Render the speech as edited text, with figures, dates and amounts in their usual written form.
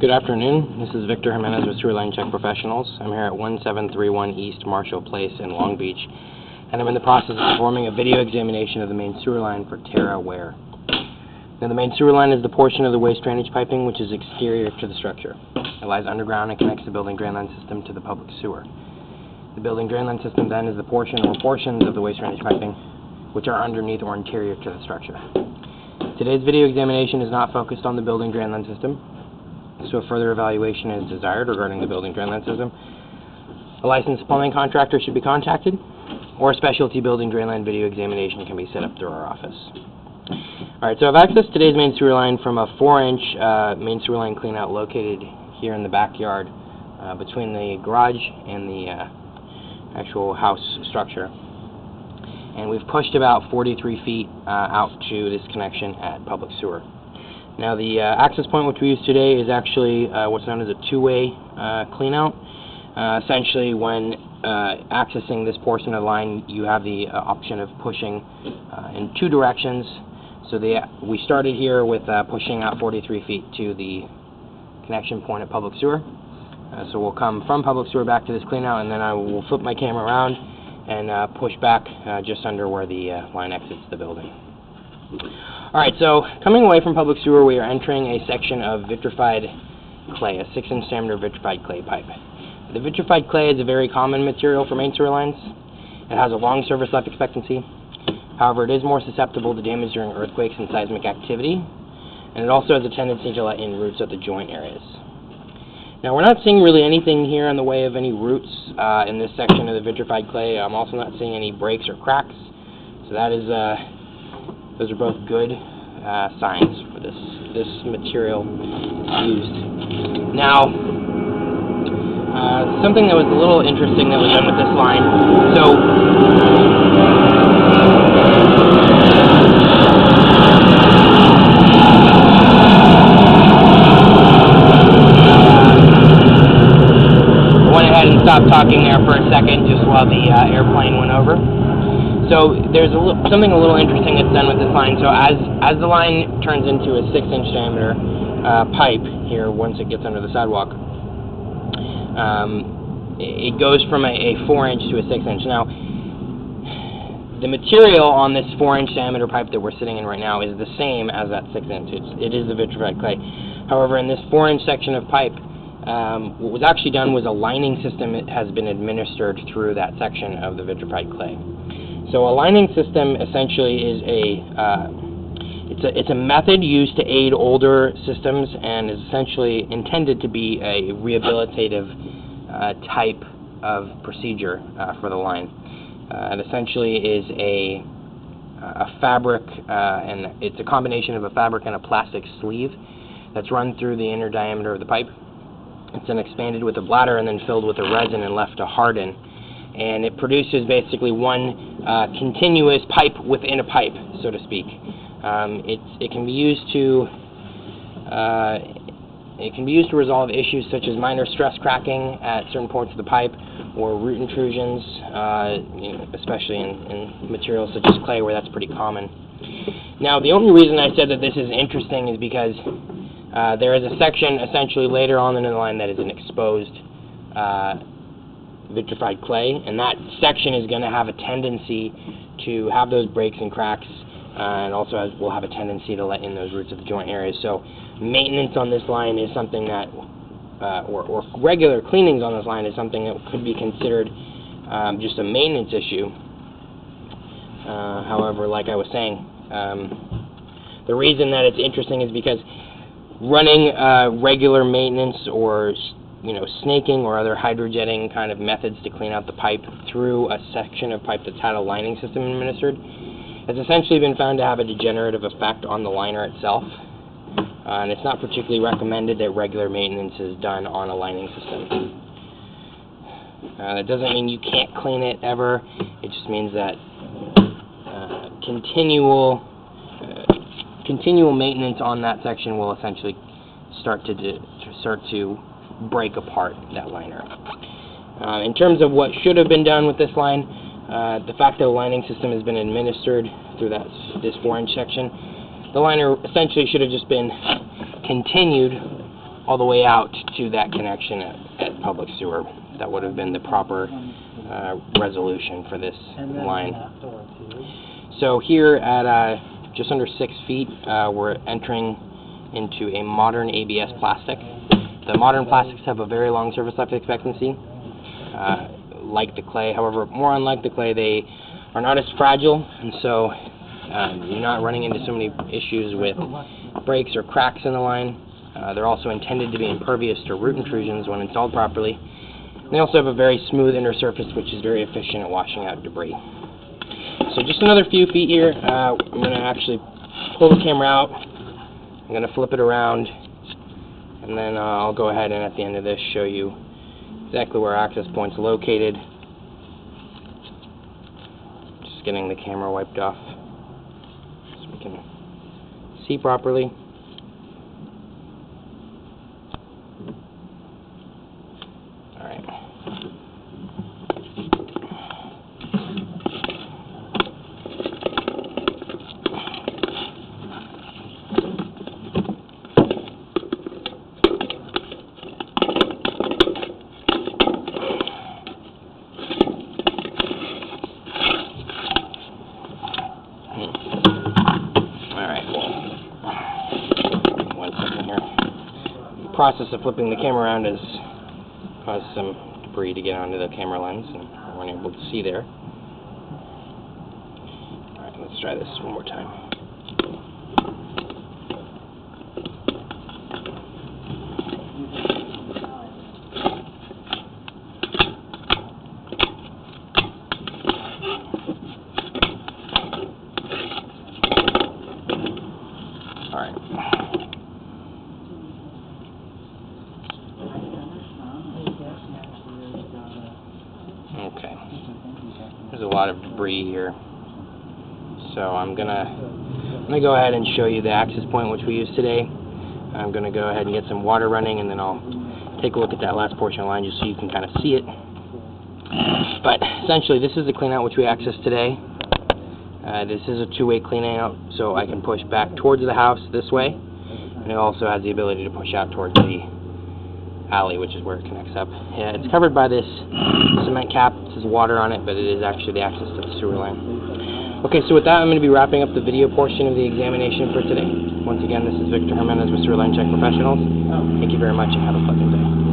Good afternoon. This is Victor Jimenez with Sewer Line Check Professionals. I'm here at 1731 East Marshall Place in Long Beach, and I'm in the process of performing a video examination of the main sewer line for Terra wear. Now, the main sewer line is the portion of the waste drainage piping which is exterior to the structure. It lies underground and connects the building drain line system to the public sewer. The building drain line system then is the portion or portions of the waste drainage piping which are underneath or interior to the structure. Today's video examination is not focused on the building drain line system, so if further evaluation is desired regarding the building drain line system, a licensed plumbing contractor should be contacted, or a specialty building drain line video examination can be set up through our office. Alright, so I've accessed today's main sewer line from a 4-inch main sewer line cleanout located here in the backyard between the garage and the actual house structure. And we've pushed about 43 feet out to this connection at public sewer. Now, the access point which we use today is actually what's known as a two-way cleanout. Essentially, when accessing this portion of the line, you have the option of pushing in two directions. So we started here with pushing out 43 feet to the connection point at public sewer. So we'll come from public sewer back to this cleanout, and then I will flip my camera around and push back just under where the line exits the building. Alright, so coming away from public sewer, we are entering a section of vitrified clay, a 6-inch diameter vitrified clay pipe. The vitrified clay is a very common material for main sewer lines. It has a long service life expectancy. However, it is more susceptible to damage during earthquakes and seismic activity, and it also has a tendency to let in roots at the joint areas. Now, we're not seeing really anything here in the way of any roots in this section of the vitrified clay. I'm also not seeing any breaks or cracks, so that is those are both good signs for this material used. Now, something that was a little interesting that was done with this line. I went ahead and stopped talking there for a second just while the airplane went over. So there's something a little interesting that's done with this line. So as the line turns into a 6-inch diameter pipe here, once it gets under the sidewalk, it goes from a 4-inch to a 6-inch. Now, the material on this 4-inch diameter pipe that we're sitting in right now is the same as that 6-inch. It is the vitrified clay. However, in this 4-inch section of pipe, what was actually done was a lining system that has been administered through that section of the vitrified clay. So a lining system essentially is it's a method used to aid older systems and is essentially intended to be a rehabilitative type of procedure for the line. It essentially is a fabric, and it's a combination of a fabric and a plastic sleeve that's run through the inner diameter of the pipe. It's then expanded with a bladder and then filled with a resin and left to harden. And it produces basically one continuous pipe within a pipe, so to speak. It can be used to resolve issues such as minor stress cracking at certain points of the pipe, or root intrusions, especially in materials such as clay, where that's pretty common. Now, the only reason I said that this is interesting is because there is a section essentially later on in the line that is an exposed vitrified clay, and that section is going to have a tendency to have those breaks and cracks, and also will have a tendency to let in those roots at the joint areas. So maintenance on this line is something that, or regular cleanings on this line is something that could be considered just a maintenance issue. However, like I was saying, the reason that it's interesting is because running regular maintenance or snaking or other hydrojetting kind of methods to clean out the pipe through a section of pipe that's had a lining system administered has essentially been found to have a degenerative effect on the liner itself. And it's not particularly recommended that regular maintenance is done on a lining system. That doesn't mean you can't clean it ever. It just means that continual maintenance on that section will essentially start to break apart that liner. In terms of what should have been done with this line, the fact that the lining system has been administered through this 4-inch section, the liner essentially should have just been continued all the way out to that connection at public sewer. That would have been the proper resolution for this line. So here at just under 6 feet, we're entering into a modern ABS plastic. The modern plastics have a very long surface life expectancy, like the clay. However, more unlike the clay, they are not as fragile, and so you're not running into so many issues with breaks or cracks in the line. They're also intended to be impervious to root intrusions when installed properly. They also have a very smooth inner surface, which is very efficient at washing out debris. So just another few feet here. I'm going to actually pull the camera out. I'm going to flip it around, and then I'll go ahead and at the end of this show you exactly where our access point's located. Just getting the camera wiped off so we can see properly. Alright. The process of flipping the camera around has caused some debris to get onto the camera lens, and we weren't able to see there. Alright, let's try this one more time. Alright. Okay. There's a lot of debris here. So I'm gonna go ahead and show you the access point which we used today. I'm gonna go ahead and get some water running, and then I'll take a look at that last portion of the line just so you can kind of see it. But essentially, this is the clean out which we accessed today. This is a two-way clean out, so I can push back towards the house this way, and it also has the ability to push out towards the alley, which is where it connects up. Yeah, it's covered by this cement cap. It says water on it, but it is actually the access to the sewer line. Okay, so with that, I'm going to be wrapping up the video portion of the examination for today. Once again, this is Victor Jimenez with Sewer Line Check Professionals. Thank you very much, and have a pleasant day.